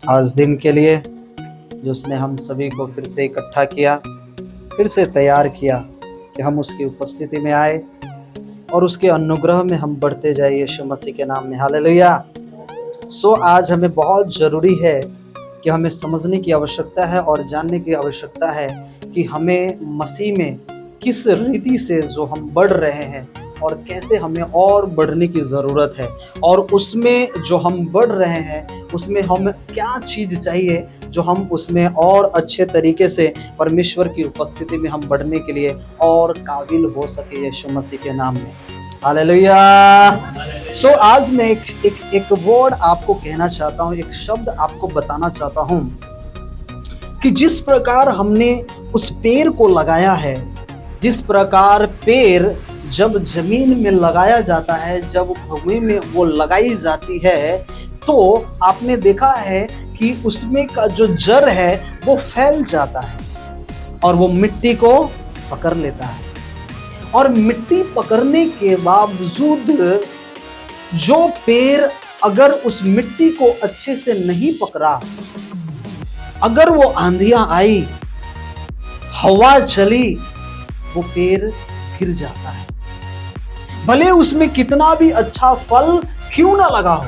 आज दिन के लिए जो उसने हम सभी को फिर से इकट्ठा किया, फिर से तैयार किया कि हम उसकी उपस्थिति में आए और उसके अनुग्रह में हम बढ़ते जाए यीशु मसीह के नाम में। हालेलुया। आज हमें बहुत ज़रूरी है कि हमें समझने की आवश्यकता है और जानने की आवश्यकता है कि हमें मसीह में किस रीति से जो हम बढ़ रहे हैं और कैसे हमें और बढ़ने की ज़रूरत है, और उसमें जो हम बढ़ रहे हैं उसमें हम क्या चीज़ चाहिए जो हम उसमें और अच्छे तरीके से परमेश्वर की उपस्थिति में हम बढ़ने के लिए और काबिल हो सके यीशु मसीह के नाम में। हालेलुया। आज मैं एक वर्ड आपको कहना चाहता हूँ, एक शब्द आपको बताना चाहता हूँ कि जिस प्रकार हमने उस पेड़ को लगाया है, जिस प्रकार पेड़ जब जमीन में लगाया जाता है, जब भूमि में वो लगाई जाती है, तो आपने देखा है कि उसमें का जो जड़ है वो फैल जाता है और वो मिट्टी को पकड़ लेता है। और मिट्टी पकड़ने के बावजूद जो पेड़ अगर उस मिट्टी को अच्छे से नहीं पकड़ा, अगर वो आंधियां आई, हवा चली, वो पेड़ गिर जाता है। भले उसमें कितना भी अच्छा फल क्यों ना लगा हो,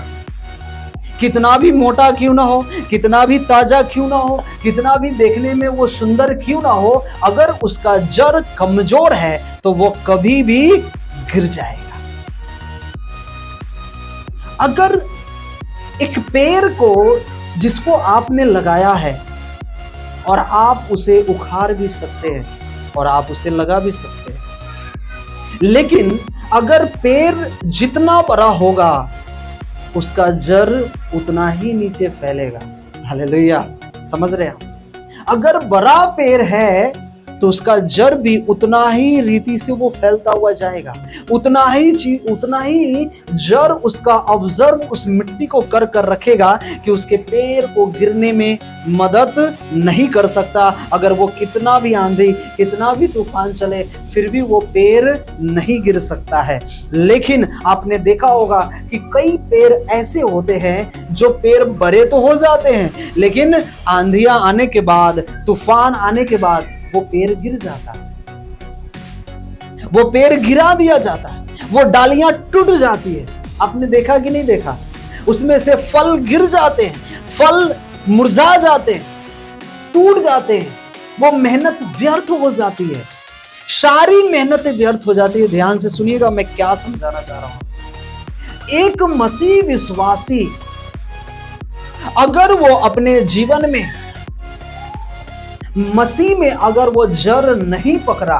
कितना भी मोटा क्यों ना हो, कितना भी ताजा क्यों ना हो, कितना भी देखने में वो सुंदर क्यों ना हो, अगर उसका जड़ कमजोर है तो वो कभी भी गिर जाएगा। अगर एक पेड़ को जिसको आपने लगाया है और आप उसे उखाड़ भी सकते हैं और आप उसे लगा भी सकते हैं, लेकिन अगर पेड़ जितना बड़ा होगा उसका जड़ उतना ही नीचे फैलेगा। हालेलुया। समझ रहे हैं? अगर बड़ा पेड़ है तो उसका जड़ भी उतना ही रीति से वो फैलता हुआ जाएगा, उतना ही जड़ उसका ऑब्जर्व उस मिट्टी को कर रखेगा कि उसके पेड़ को गिरने में मदद नहीं कर सकता। अगर वो कितना भी आंधी, कितना भी तूफान चले, फिर भी वो पेड़ नहीं गिर सकता है। लेकिन आपने देखा होगा कि कई पेड़ ऐसे होते हैं जो पेड़ बड़े तो हो जाते हैं, लेकिन आंधियां आने के बाद, तूफान आने के बाद वो पेड़ गिर जाता है, वो पेड़ गिरा दिया जाता है, वो डालियां टूट जाती है। आपने देखा कि नहीं देखा? उसमें से फल गिर जाते हैं, फल मुरझा जाते हैं, टूट जाते हैं, वो मेहनत व्यर्थ हो जाती है, सारी मेहनतें व्यर्थ हो जाती है। ध्यान से सुनिएगा मैं क्या समझाना चाह रहा हूं। एक मसीह विश्वासी अगर वो अपने जीवन में मसीह में अगर वो जड़ नहीं पकड़ा,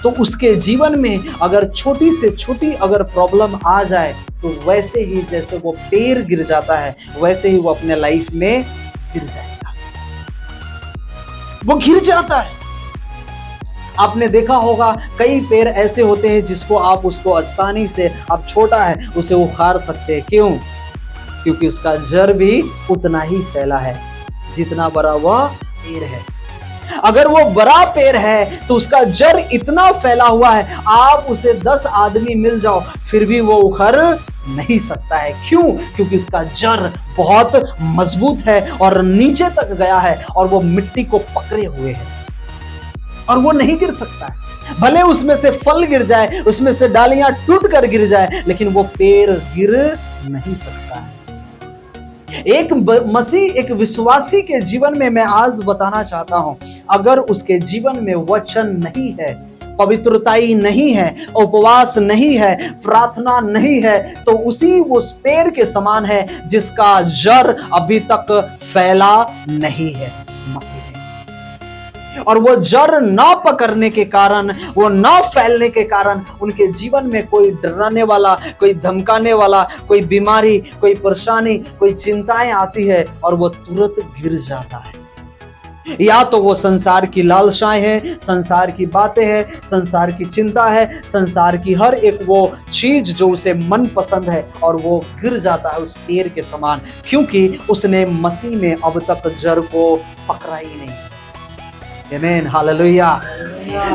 तो उसके जीवन में अगर छोटी से छोटी अगर प्रॉब्लम आ जाए तो वैसे ही जैसे वो पेड़ गिर जाता है, वैसे ही वो अपने लाइफ में गिर जाएगा, वो गिर जाता है। आपने देखा होगा कई पेड़ ऐसे होते हैं जिसको आप उसको आसानी से, अब छोटा है उसे उखाड़ सकते हैं। क्यों? क्योंकि उसका जड़ भी उतना ही फैला है जितना बड़ा वह पेड़ है। अगर वो बड़ा पेड़ है तो उसका जड़ इतना फैला हुआ है, आप उसे 10 आदमी मिल जाओ फिर भी वो उखड़ नहीं सकता है। क्यों? क्योंकि उसका जड़ बहुत मजबूत है और नीचे तक गया है और वो मिट्टी को पकड़े हुए है और वो नहीं गिर सकता है। भले उसमें से फल गिर जाए, उसमें से डालियां टूट कर गिर जाए, लेकिन वो पेड़ गिर नहीं सकता है। एक मसीह, एक विश्वासी के जीवन में मैं आज बताना चाहता हूं, अगर उसके जीवन में वचन नहीं है, पवित्रताई नहीं है, उपवास नहीं है, प्रार्थना नहीं है, तो उसी उस पेड़ के समान है जिसका जड़ अभी तक फैला नहीं है मसीह में। और वो जड़ ना पकड़ने के कारण, वो ना फैलने के कारण उनके जीवन में कोई डराने वाला, कोई धमकाने वाला, कोई बीमारी, कोई परेशानी, कोई चिंताएं आती है और वो तुरंत गिर जाता है। या तो वो संसार की लालसाएं हैं, संसार की बातें हैं, संसार की चिंता है, संसार की हर एक वो चीज जो उसे मन पसंद है और वो गिर जाता है उस पेड़ के समान, क्योंकि उसने मसीह में अब तक जड़ को पकड़ा ही नहीं। आमीन, हालेलुया।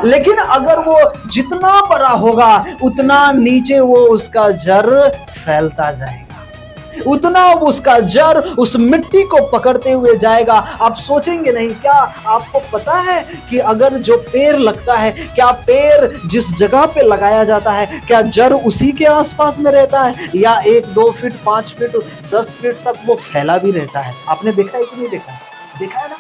लेकिन अगर वो जितना बड़ा होगा उतना नीचे वो उसका जड़ फैलता जाएगा। उतना अब उसका जड़ उस मिट्टी को पकड़ते हुए जाएगा। आप सोचेंगे नहीं क्या? आपको पता है कि अगर जो पेड़ लगता है, क्या पेड़ जिस जगह पे लगाया जाता है, क्या जड़ उसी के आसपास में रहता है, या 1-2 फीट 5 फीट 10 फीट तक वो फैला भी रहता है? आपने देखा है कि नहीं देखा? देखा है ना?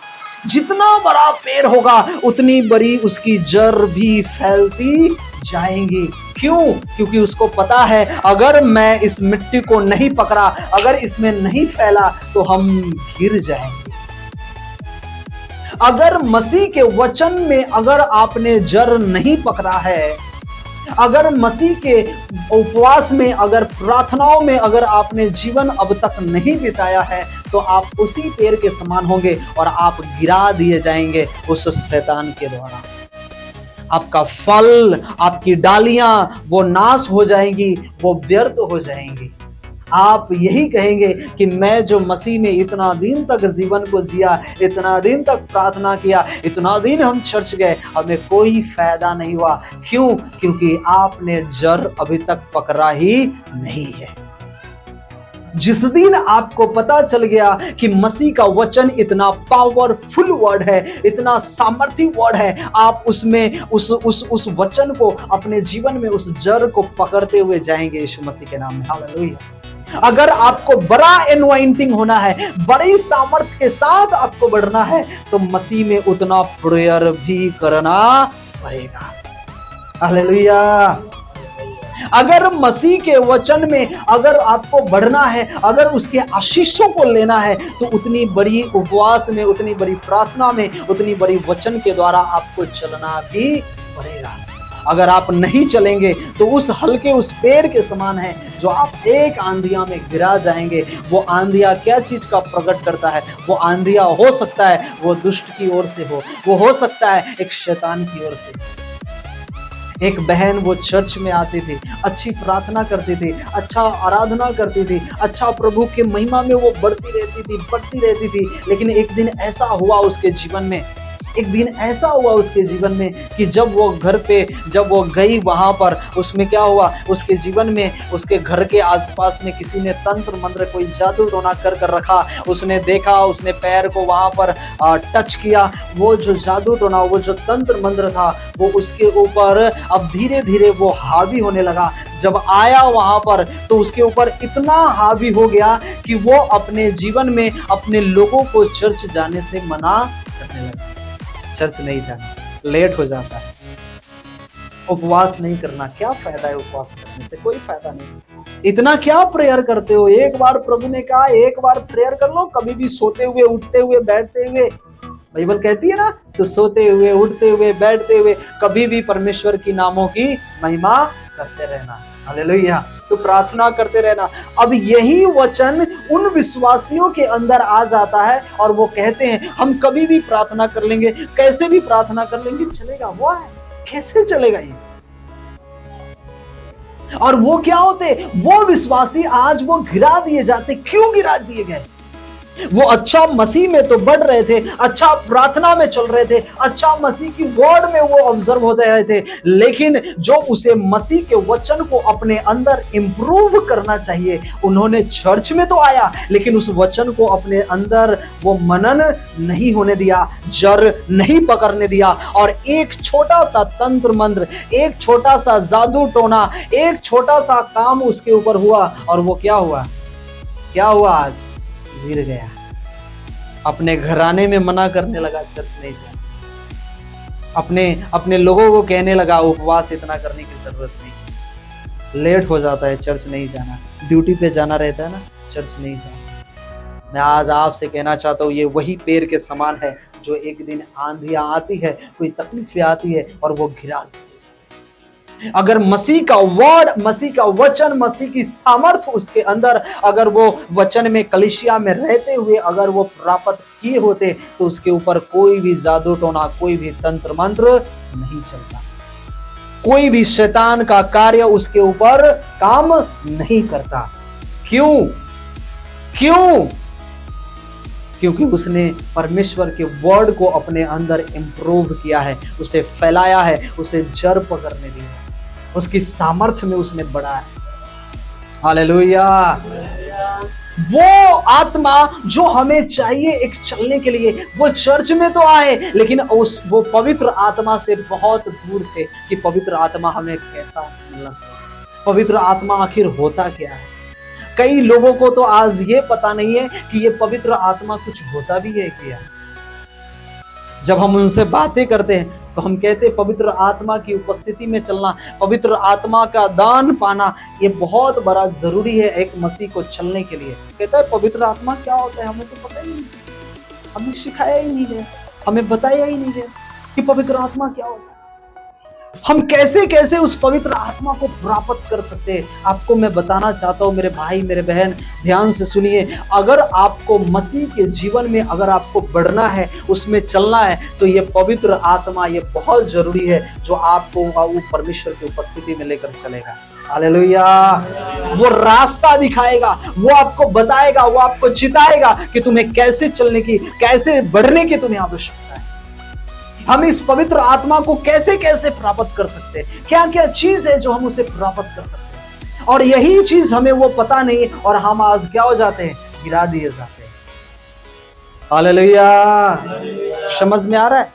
जितना बड़ा पेड़ होगा उतनी बड़ी उसकी जड़ भी फैलती जाएंगी। क्यों? क्योंकि उसको पता है अगर मैं इस मिट्टी को नहीं पकड़ा, अगर इसमें नहीं फैला तो हम गिर जाएंगे। अगर मसीह के वचन में अगर आपने जड़ नहीं पकड़ा है, अगर मसीह के उपवास में, अगर प्रार्थनाओं में अगर आपने जीवन अब तक नहीं बिताया है, तो आप उसी पेड़ के समान होंगे और आप गिरा दिए जाएंगे उस शैतान के द्वारा। आपका फल, आपकी डालियां वो नाश हो जाएंगी, वो व्यर्थ हो जाएंगी। आप यही कहेंगे कि मैं जो मसीह में इतना दिन तक जीवन को जिया, इतना दिन तक प्रार्थना किया, इतना दिन हम चर्च गए, हमें कोई फायदा नहीं हुआ। क्यों? क्योंकि आपने जड़ अभी तक पकड़ा ही नहीं है। जिस दिन आपको पता चल गया कि मसीह का वचन इतना पावरफुल वर्ड है, इतना सामर्थी वर्ड है, आप उसमें उस वचन को अपने जीवन में उस जड़ को पकड़ते हुए जाएंगे यीशु मसीह के नाम में। हालेलुया। अगर आपको बड़ा एनवाइंटिंग होना है, बड़ी सामर्थ के साथ आपको बढ़ना है, तो मसीह में उतना प्रेयर भी करना पड़ेगा। हालेलुया। अगर मसीह के वचन में अगर आपको बढ़ना है, अगर उसके आशीषों को लेना है, तो उतनी बड़ी उपवास में, उतनी बड़ी प्रार्थना में, उतनी बड़ी वचन के द्वारा आपको चलना भी पड़ेगा। अगर आप नहीं चलेंगे तो उस हल्के उस पेड़ के समान है जो आप एक आंधिया में गिरा जाएंगे। वो आंधिया क्या चीज का प्रकट करता है? वो आंधिया हो सकता है वो दुष्ट की ओर से वो हो सकता है एक शैतान की ओर से। एक बहन वो चर्च में आती थी, अच्छी प्रार्थना करती थी, अच्छा आराधना करती थी, अच्छा प्रभु के महिमा में वो बढ़ती रहती थी। लेकिन एक दिन ऐसा हुआ उसके जीवन में, कि जब वो घर पे जब वो गई वहां पर, उसमें क्या हुआ? उसके जीवन में, उसके घर के आसपास में किसी ने तंत्र मंत्र, कोई जादू टोना कर रखा। उसने देखा, उसने पैर को वहां पर टच किया, वो जो जादू टोना, वो जो तंत्र मंत्र था, वो उसके ऊपर अब धीरे धीरे वो हावी होने लगा। जब आया वहां पर तो उसके ऊपर इतना हावी हो गया कि वो अपने जीवन में अपने लोगों को चर्च जाने से मना करने लगा। चर्च नहीं जाना, लेट हो जाता है। उपवास नहीं करना, क्या फायदा है उपवास करने से? कोई फायदा नहीं। इतना क्या प्रेयर करते हो? एक बार प्रभु ने कहा, एक बार प्रेयर कर लो। कभी भी सोते हुए, उठते हुए, बैठते हुए, बाइबल कहती है ना, तो सोते हुए, उठते हुए, बैठते हुए कभी भी परमेश्वर की नामों की महिमा करते रहना। हालेलुया। तो प्रार्थना करते रहना। अब यही वचन उन विश्वासियों के अंदर आ जाता है और वो कहते हैं हम कभी भी प्रार्थना कर लेंगे, कैसे भी प्रार्थना कर लेंगे, चलेगा। वो है, कैसे चलेगा ये? और वो क्या होते? वो विश्वासी आज वो गिरा दिए जाते। क्यों गिरा दिए गए? वो अच्छा मसीह में तो बढ़ रहे थे, अच्छा प्रार्थना में चल रहे थे, अच्छा मसीह की वर्ड में वो ऑब्जर्व होते रहे थे, लेकिन जो उसे मसीह के वचन को अपने अंदर इंप्रूव करना चाहिए, उन्होंने चर्च में तो आया लेकिन उस वचन को अपने अंदर वो मनन नहीं होने दिया, जड़ नहीं पकड़ने दिया। और एक छोटा सा तंत्र मंत्र, एक छोटा सा जादू टोना, एक छोटा सा काम उसके ऊपर हुआ और वो क्या हुआ? आज गिर गया। अपने घराने में मना करने लगा चर्च नहीं जाना। अपने लोगों को कहने लगा उपवास इतना करने की जरूरत नहीं, लेट हो जाता है, चर्च नहीं जाना। ड्यूटी पे जाना रहता है ना, चर्च नहीं जाना। मैं आज आपसे कहना चाहता हूँ, ये वही पेड़ के समान है जो एक दिन आंधियां आती है, कोई तकलीफें आती है और वो गिरा दिए जाते हैं। अगर मसीह का वर्ड, मसीह का वचन, मसीह की सामर्थ उसके अंदर, अगर वो वचन में कलीसिया में रहते हुए अगर वो प्राप्त किए होते, तो उसके ऊपर कोई भी जादू टोना, कोई भी तंत्र मंत्र नहीं चलता, कोई भी शैतान का कार्य उसके ऊपर काम नहीं करता। क्यों? क्योंकि उसने परमेश्वर के वर्ड को अपने अंदर इंप्रूव किया है, उसे फैलाया है, उसे जड़ पकड़ने दिया है, उसकी सामर्थ्य में उसने बढ़ा है। हालेलुया। वो आत्मा जो हमें चाहिए एक चलने के लिए, वो चर्च में तो आए, लेकिन वो पवित्र आत्मा से बहुत दूर थे कि पवित्र आत्मा हमें कैसा मिलना चाहिए, पवित्र आत्मा आखिर होता क्या है। कई लोगों को तो आज ये पता नहीं है कि ये पवित्र आत्मा कुछ होता भी है क्या। जब हम उनसे बातें करते हैं तो हम कहते हैं पवित्र आत्मा की उपस्थिति में चलना, पवित्र आत्मा का दान पाना, ये बहुत बड़ा जरूरी है एक मसीह को चलने के लिए। कहता है पवित्र आत्मा क्या होता है, हमें तो पता ही नहीं, हमें सिखाया ही नहीं है, हमें बताया ही नहीं है कि पवित्र आत्मा क्या होता है। हम कैसे कैसे उस पवित्र आत्मा को प्राप्त कर सकते हैं। आपको मैं बताना चाहता हूं मेरे भाई मेरे बहन, ध्यान से सुनिए। अगर आपको मसीह के जीवन में अगर आपको बढ़ना है, उसमें चलना है, तो ये पवित्र आत्मा ये बहुत जरूरी है, जो आपको वो परमेश्वर की उपस्थिति में लेकर चलेगा। हालेलुया। वो रास्ता दिखाएगा, वो आपको बताएगा, वो आपको चिताएगा कि तुम्हें कैसे चलने की, कैसे बढ़ने की तुम्हें आवश्यकता है। हम इस पवित्र आत्मा को कैसे कैसे प्राप्त कर सकते हैं, क्या क्या चीज है जो हम उसे प्राप्त कर सकते हैं, और यही चीज हमें वो पता नहीं, और हम आज क्या हो जाते हैं, गिरा दिए जाते हैं। हालेलुया। समझ में आ रहा है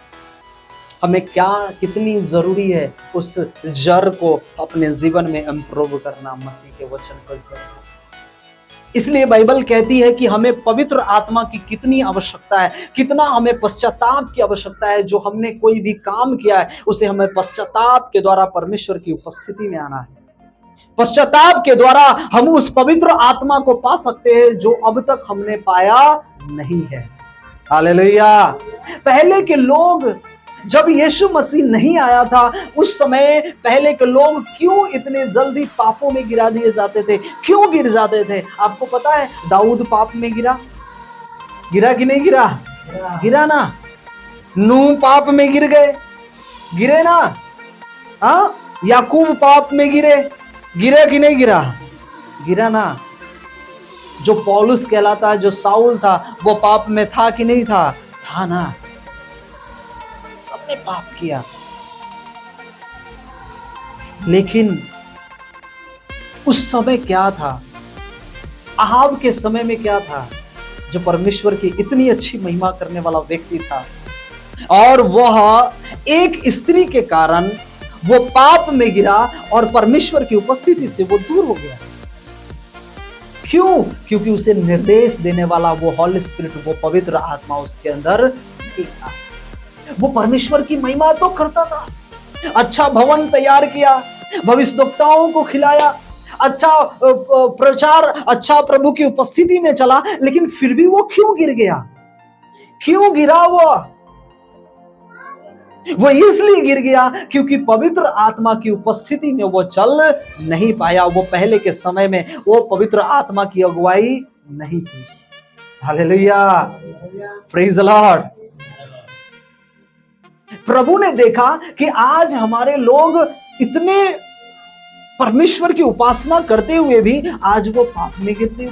हमें क्या कितनी जरूरी है उस जड़ को अपने जीवन में इंप्रूव करना मसीह के वचन को। इसलिए बाइबल कहती है कि हमें पवित्र आत्मा की कितनी आवश्यकता है, कितना हमें पश्चाताप की आवश्यकता है। जो हमने कोई भी काम किया है उसे हमें पश्चाताप के द्वारा परमेश्वर की उपस्थिति में आना है। पश्चाताप के द्वारा हम उस पवित्र आत्मा को पा सकते हैं जो अब तक हमने पाया नहीं है। हालेलुया। पहले के लोग, जब यीशु मसीह नहीं आया था, उस समय पहले के लोग क्यों इतने जल्दी पापों में गिरा दिए जाते थे, क्यों गिर जाते थे? आपको पता है दाऊद पाप में गिरा कि नहीं गिरा? गिरा ना। नूह पाप में गिरे ना। हाँ, याकूब पाप में गिरे कि नहीं गिरा ना। जो पौलुस कहलाता है, जो साउल था, वो पाप में था कि नहीं था ना। सबने पाप किया, लेकिन उस समय क्या था, अहाब के समय में क्या था, जो परमेश्वर की इतनी अच्छी महिमा करने वाला व्यक्ति था, और वह एक स्त्री के कारण वो पाप में गिरा और परमेश्वर की उपस्थिति से वो दूर हो गया। क्यों? क्योंकि उसे निर्देश देने वाला वो हॉली स्पिरिट, वो पवित्र आत्मा उसके अंदर नहीं था। वो परमेश्वर की महिमा तो करता था, अच्छा भवन तैयार किया, भविष्यद्वक्ताओं को खिलाया, अच्छा प्रचार, अच्छा प्रभु की उपस्थिति में चला, लेकिन फिर भी वो क्यों गिर गया? क्यों गिरा वो इसलिए गिर गया क्योंकि पवित्र आत्मा की उपस्थिति में वो चल नहीं पाया। वो पहले के समय में वो पवित्र आत्मा की अगुवाई नहीं थी। Hallelujah, praise the Lord. प्रभु ने देखा कि आज हमारे लोग इतने परमेश्वर की उपासना करते हुए भी आज वो पाप में गिरते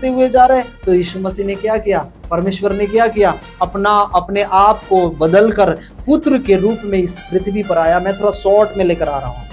हुए जा रहे, तो यीशु मसीह ने क्या किया, परमेश्वर ने क्या किया, अपने आप को बदलकर पुत्र के रूप में इस पृथ्वी पर आया। मैं थोड़ा शॉर्ट में लेकर आ रहा हूं।